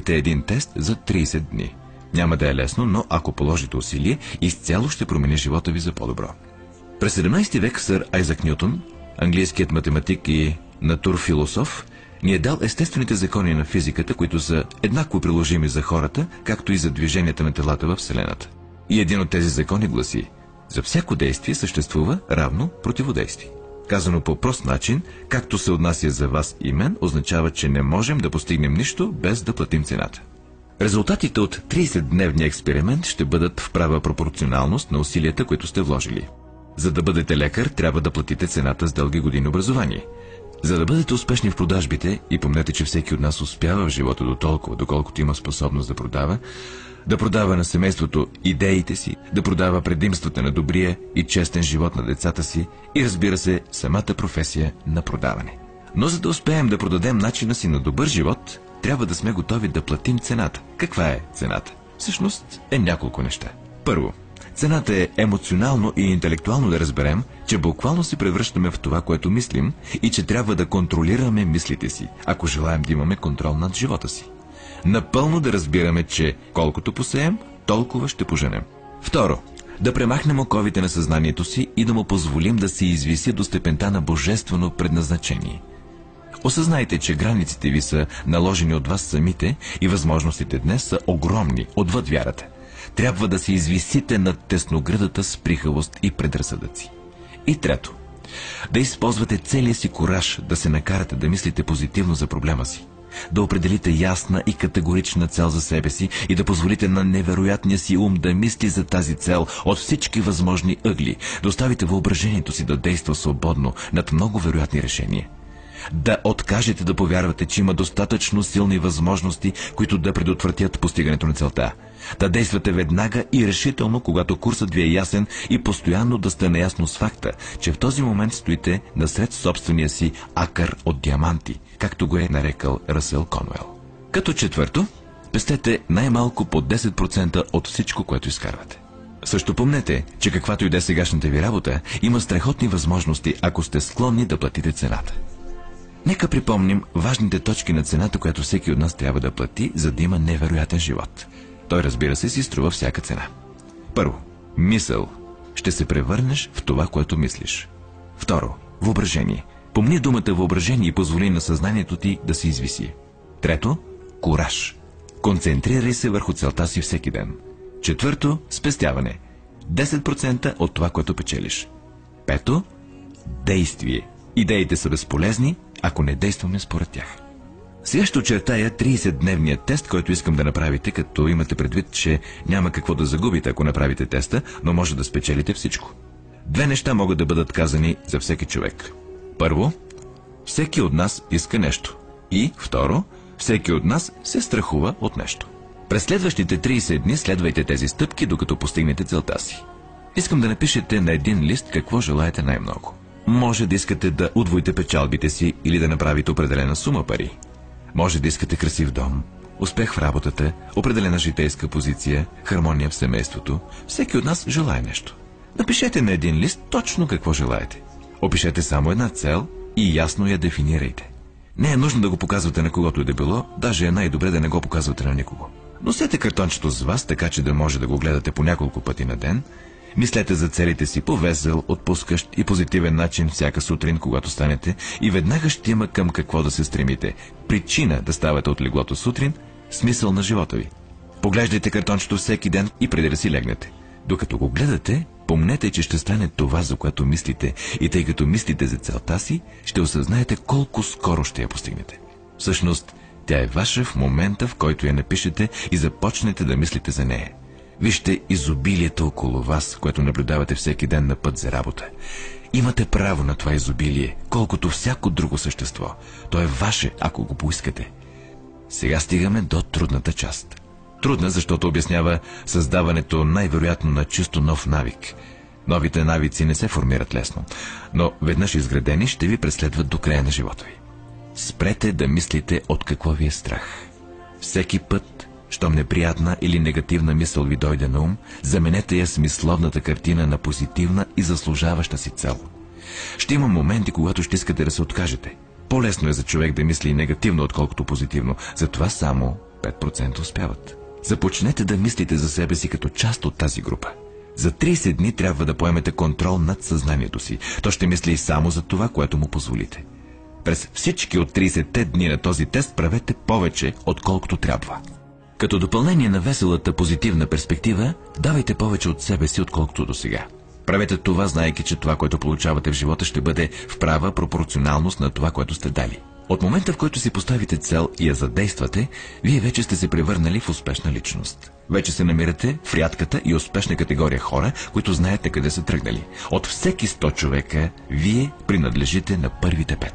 един тест за 30 дни. Няма да е лесно, но ако положите усилие, изцяло ще промени живота ви за по-добро. През 17 век сър Айзак Нютон, английският математик и натурфилософ, ни е дал естествените закони на физиката, които са еднакво приложими за хората, както и за движенията на телата във Вселената. И един от тези закони гласи: за всяко действие съществува равно противодействие. Казано по прост начин, както се отнася за вас и мен, означава, че не можем да постигнем нищо без да платим цената. Резултатите от 30-дневния експеримент ще бъдат в права пропорционалност на усилията, които сте вложили. За да бъдете лекар, трябва да платите цената с дълги години образование. За да бъдете успешни в продажбите, и помнете, че всеки от нас успява в живота до толкова, доколкото има способност да продава на семейството идеите си, да продава предимствата на добрия и честен живот на децата си и, разбира се, самата професия на продаване. Но за да успеем да продадем начина си на добър живот, трябва да сме готови да платим цената. Каква е цената? Всъщност е няколко неща. Първо, цената е емоционално и интелектуално да разберем, че буквално се превръщаме в това, което мислим, и че трябва да контролираме мислите си, ако желаем да имаме контрол над живота си. Напълно да разбираме, че колкото посеем, толкова ще поженем. Второ, да премахнем оковите на съзнанието си и да му позволим да се извиси до степента на божествено предназначение. Осъзнайте, че границите ви са наложени от вас самите и възможностите днес са огромни, отвъд вярата. Трябва да се извисите над тесноградата с прихавост и предразсъдъци. И трето, да използвате целия си кураж да се накарате да мислите позитивно за проблема си, да определите ясна и категорична цел за себе си и да позволите на невероятния си ум да мисли за тази цел от всички възможни ъгли, да оставите въображението си да действа свободно над много вероятни решения. Да откажете да повярвате, че има достатъчно силни възможности, които да предотвратят постигането на целта. Да действате веднага и решително, когато курсът ви е ясен, и постоянно да сте наясно с факта, че в този момент стоите насред собствения си акър от диаманти, както го е нарекал Ръсел Конуел. Като четвърто, пестете най-малко по 10% от всичко, което изкарвате. Също помнете, че каквато и да е сегашната ви работа, има страхотни възможности, ако сте склонни да платите цената. Нека припомним важните точки на цената, която всеки от нас трябва да плати, за да има невероятен живот. Той, разбира се, си струва всяка цена. Първо, мисъл. Ще се превърнеш в това, което мислиш. Второ, въображение. Помни думата въображение и позволи на съзнанието ти да се извиси. Трето, кураж. Концентрирай се върху целта си всеки ден. Четвърто, спестяване. 10% от това, което печелиш. Пето, действие. Идеите са безполезни, ако не действаме според тях. Сега ще очертая 30-дневния тест, който искам да направите, като имате предвид, че няма какво да загубите, ако направите теста, но може да спечелите всичко. Две неща могат да бъдат казани за всеки човек. Първо, всеки от нас иска нещо. И второ, всеки от нас се страхува от нещо. През следващите 30 дни следвайте тези стъпки, докато постигнете целта си. Искам да напишете на един лист какво желаете най-много. Може да искате да удвоите печалбите си или да направите определена сума пари. Може да искате красив дом, успех в работата, определена житейска позиция, хармония в семейството. Всеки от нас желае нещо. Напишете на един лист точно какво желаете. Опишете само една цел и ясно я дефинирайте. Не е нужно да го показвате на когото и да било, даже е най-добре да не го показвате на никого. Носете картончето с вас, така че да може да го гледате по няколко пъти на ден. Мислете за целите си по весел, отпускащ и позитивен начин всяка сутрин, когато станете, и веднага ще има към какво да се стремите. Причина да ставате от леглото сутрин, смисъл на живота ви. Поглеждайте картончето всеки ден и преди да си легнете. Докато го гледате, помнете, че ще стане това, за което мислите, и тъй като мислите за целта си, ще осъзнаете колко скоро ще я постигнете. Всъщност, тя е ваша в момента, в който я напишете и започнете да мислите за нея. Вижте изобилието около вас, което наблюдавате всеки ден на път за работа. Имате право на това изобилие, колкото всяко друго същество. То е ваше, ако го поискате. Сега стигаме до трудната част. Трудна, защото обяснява създаването най-вероятно на чисто нов навик. Новите навици не се формират лесно, но веднъж изградени ще ви преследват до края на живота ви. Спрете да мислите от какво ви е страх. Всеки път, щом неприятна или негативна мисъл ви дойде на ум, заменете я с мисловната картина на позитивна и заслужаваща си цел. Ще има моменти, когато ще искате да се откажете. По-лесно е за човек да мисли негативно, отколкото позитивно. Затова само 5% успяват. Започнете да мислите за себе си като част от тази група. За 30 дни трябва да поемете контрол над съзнанието си. То ще мисли само за това, което му позволите. През всички от 30-те дни на този тест правете повече, отколкото трябва. Като допълнение на веселата позитивна перспектива, давайте повече от себе си, отколкото досега. Правете това, знаейки, че това, което получавате в живота, ще бъде в права пропорционалност на това, което сте дали. От момента, в който си поставите цел и я задействате, вие вече сте се превърнали в успешна личност. Вече се намирате в рядката и успешна категория хора, които знаете къде са тръгнали. От всеки 100 човека, вие принадлежите на първите 5.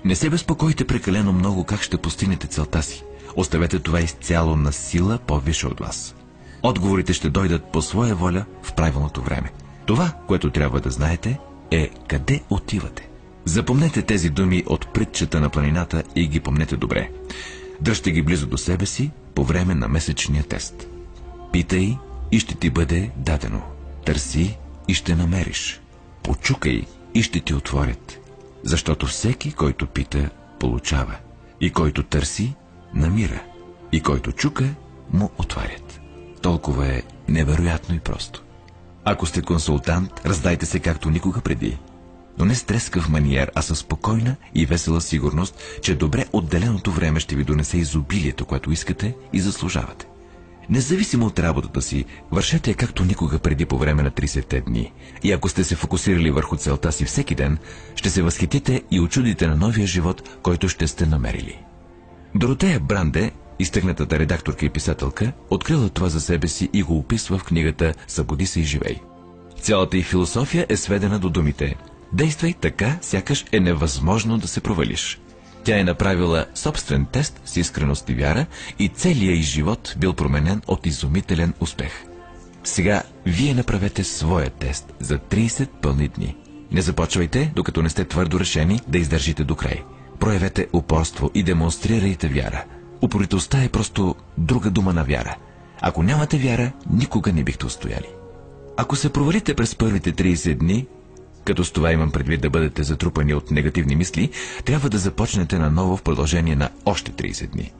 Не се безпокойте прекалено много как ще постигнете целта си. Оставете това изцяло на сила по-висша от вас. Отговорите ще дойдат по своя воля в правилното време. Това, което трябва да знаете, е къде отивате. Запомнете тези думи от притчата на планината и ги помнете добре. Дръжте ги близо до себе си по време на месечния тест. Питай и ще ти бъде дадено. Търси и ще намериш. Почукай и ще ти отворят. Защото всеки, който пита, получава. И който търси, намира. И който чука, му отварят. Толкова е невероятно и просто. Ако сте консултант, раздайте се както никога преди. Но не с трескав маниер, а със спокойна и весела сигурност, че добре отделеното време ще ви донесе изобилието, което искате и заслужавате. Независимо от работата си, вършете я както никога преди по време на 30-те дни. И ако сте се фокусирали върху целта си всеки ден, ще се възхитите и очудите на новия живот, който ще сте намерили. Доротея Бранде, изтъкнатата редакторка и писателка, открила това за себе си и го описва в книгата "Събуди се и живей". Цялата й философия е сведена до думите: действай така, сякаш е невъзможно да се провалиш. Тя е направила собствен тест с искреност и вяра и целият й живот бил променен от изумителен успех. Сега вие направете своя тест за 30 пълни дни. Не започвайте, докато не сте твърдо решени да издържите до край. Проявете упорство и демонстрирайте вяра. Упоритостта е просто друга дума на вяра. Ако нямате вяра, никога не бихте устояли. Ако се провалите през първите 30 дни, като с това имам предвид да бъдете затрупани от негативни мисли, трябва да започнете наново в продължение на още 30 дни.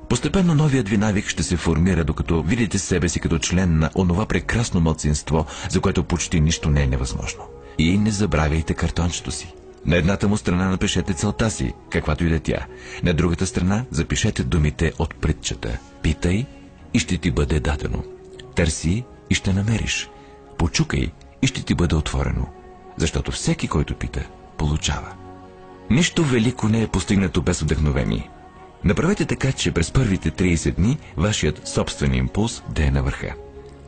Постепенно новият ви навик ще се формира, докато видите себе си като член на онова прекрасно малцинство, за което почти нищо не е невъзможно. И не забравяйте картончето си. На едната му страна напишете целта си, каквато и да е тя. На другата страна запишете думите от притчата: питай и ще ти бъде дадено. Търси и ще намериш. Почукай и ще ти бъде отворено. Защото всеки, който пита, получава. Нищо велико не е постигнато без вдъхновение. Направете така, че през първите 30 дни вашият собствен импулс да е на върха.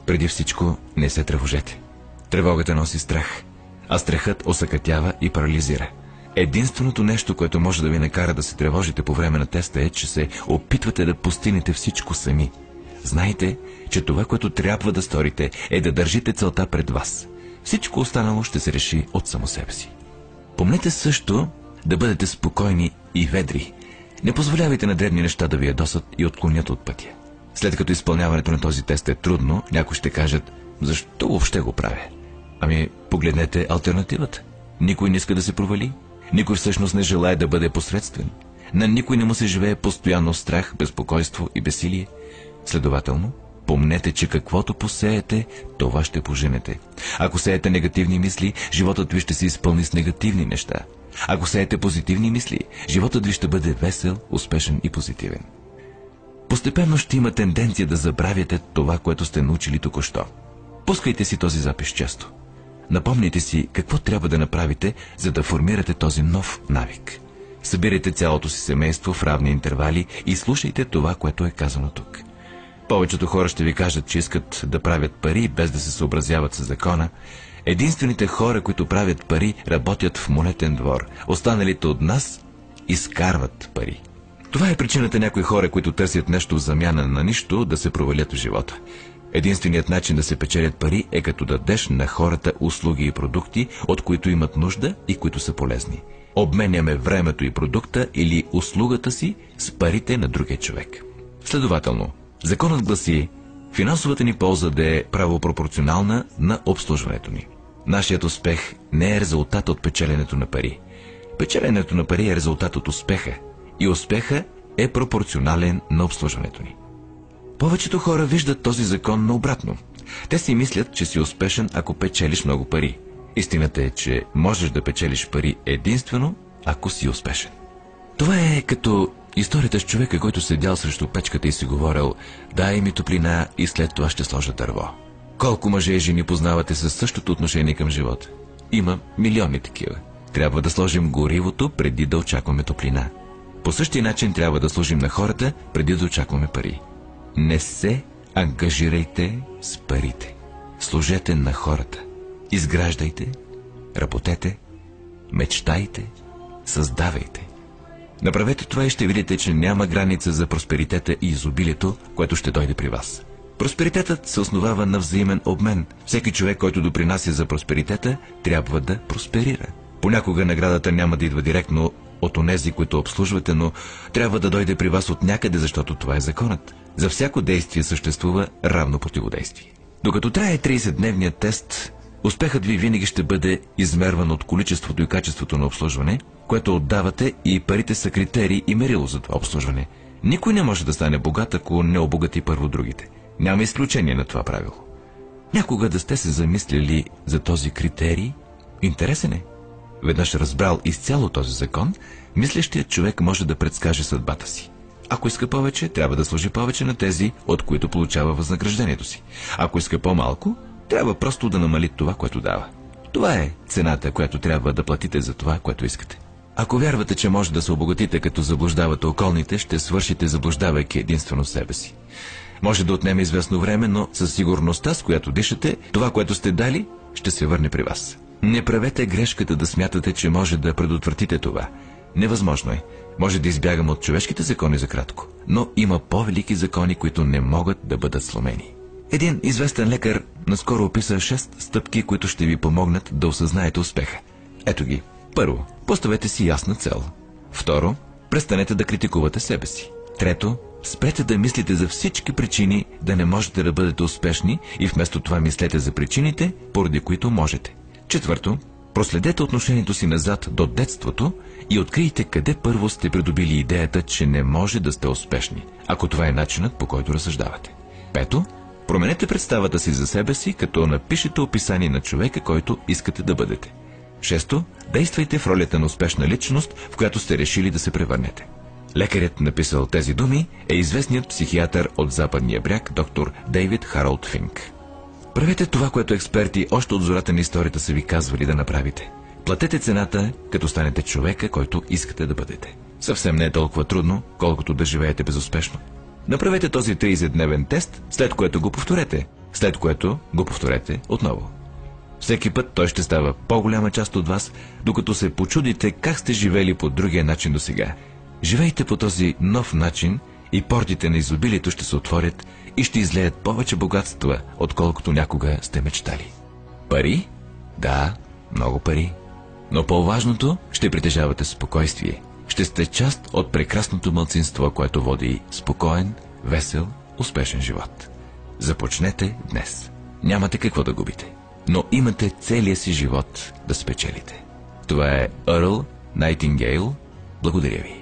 Преди всичко не се тревожете. Тревогата носи страх, а страхът осакатява и парализира. Единственото нещо, което може да ви накара да се тревожите по време на теста, е, че се опитвате да постигнете всичко сами. Знайте, че това, което трябва да сторите, е да държите целта пред вас. Всичко останало ще се реши от само себе си. Помнете също да бъдете спокойни и ведри. Не позволявайте на дребни неща да ви ядосат и отклонят от пътя. След като изпълняването на този тест е трудно, някои ще кажат: защо въобще го правя? Ами, погледнете алтернативата. Никой не иска да се провали. Никой всъщност не желае да бъде посредствен. На никой не му се живее постоянно страх, безпокойство и безсилие. Следователно, помнете, че каквото посеете, това ще поженете. Ако сеете негативни мисли, животът ви ще се изпълни с негативни неща. Ако сеете позитивни мисли, животът ви ще бъде весел, успешен и позитивен. Постепенно ще има тенденция да забравяте това, което сте научили току-що. Пускайте си този запис често. Напомняйте си какво трябва да направите, за да формирате този нов навик. Събирайте цялото си семейство в равни интервали и слушайте това, което е казано тук. Повечето хора ще ви кажат, че искат да правят пари, без да се съобразяват с закона. Единствените хора, които правят пари, работят в монетен двор. Останалите от нас изкарват пари. Това е причината някои хора, които търсят нещо в замяна на нищо, да се провалят в живота. Единственият начин да се печелят пари е като дадеш на хората услуги и продукти, от които имат нужда и които са полезни. Обменяме времето и продукта или услугата си с парите на другия човек. Следователно, законът гласи финансовата ни полза да е правопропорционална на обслужването ни. Нашият успех не е резултат от печеленето на пари. Печеленето на пари е резултат от успеха и успеха е пропорционален на обслужването ни. Повечето хора виждат този закон наобратно. Те си мислят, че си успешен, ако печелиш много пари. Истината е, че можеш да печелиш пари единствено, ако си успешен. Това е като историята с човека, който седял срещу печката и си говорил: дай ми топлина и след това ще сложа дърво. Колко мъже и жени познавате със същото отношение към живота? Има милиони такива. Трябва да сложим горивото преди да очакваме топлина. По същия начин трябва да служим на хората преди да очакваме пари. Не се ангажирайте с парите. Служете на хората. Изграждайте, работете, мечтайте, създавайте. Направете това и ще видите, че няма граница за просперитета и изобилието, което ще дойде при вас. Просперитетът се основава на взаимен обмен. Всеки човек, който допринася за просперитета, трябва да просперира. Понякога наградата няма да идва директно от онези, които обслужвате, но трябва да дойде при вас от някъде, защото това е законът. За всяко действие съществува равно противодействие. Докато трае 30-дневният тест, успехът ви винаги ще бъде измерван от количеството и качеството на обслужване, което отдавате, и парите са критерий и мерило за това обслужване. Никой не може да стане богат, ако не обогати първо другите. Няма изключение на това правило. Някога да сте се замислили за този критерий? Интересен е. Веднъж разбрал изцяло този закон, мислещият човек може да предскаже съдбата си. Ако иска повече, трябва да служи повече на тези, от които получава възнаграждението си. Ако иска по-малко, трябва просто да намали това, което дава. Това е цената, която трябва да платите за това, което искате. Ако вярвате, че може да се обогатите, като заблуждавате околните, ще свършите, заблуждавайки единствено себе си. Може да отнеме известно време, но със сигурността, с която дишате, това, което сте дали, ще се върне при вас. Не правете грешката да смятате, че може да предотвратите това. Невъзможно е. Може да избягаме от човешките закони за кратко, но има по-велики закони, които не могат да бъдат сломени. Един известен лекар наскоро описа 6 стъпки, които ще ви помогнат да осъзнаете успеха. Ето ги. Първо, поставете си ясна цел. Второ, престанете да критикувате себе си. Трето, спрете да мислите за всички причини да не можете да бъдете успешни и вместо това мислете за причините, поради които можете. Четвърто, проследете отношението си назад до детството и открийте къде първо сте придобили идеята, че не може да сте успешни, ако това е начинът, по който разсъждавате. Пето, променете представата си за себе си, като напишете описание на човека, който искате да бъдете. Шесто, действайте в ролята на успешна личност, в която сте решили да се превърнете. Лекарят, написал тези думи, е известният психиатър от Западния бряг, доктор Дейвид Харолд Финк. Правете това, което експерти още от зората на историята са ви казвали да направите. Платете цената, като станете човека, който искате да бъдете. Съвсем не е толкова трудно, колкото да живеете безуспешно. Направете този 30-дневен тест, след което го повторете, след което го повторете отново. Всеки път той ще става по-голяма част от вас, докато се почудите как сте живели по другия начин досега. Живейте по този нов начин и портите на изобилието ще се отворят и ще излеят повече богатства, отколкото някога сте мечтали. Пари? Да, много пари. Но по-важното, ще притежавате спокойствие. Ще сте част от прекрасното малцинство, което води спокоен, весел, успешен живот. Започнете днес. Нямате какво да губите, но имате целия си живот да спечелите. Това е Ерл Найтингейл. Благодаря ви.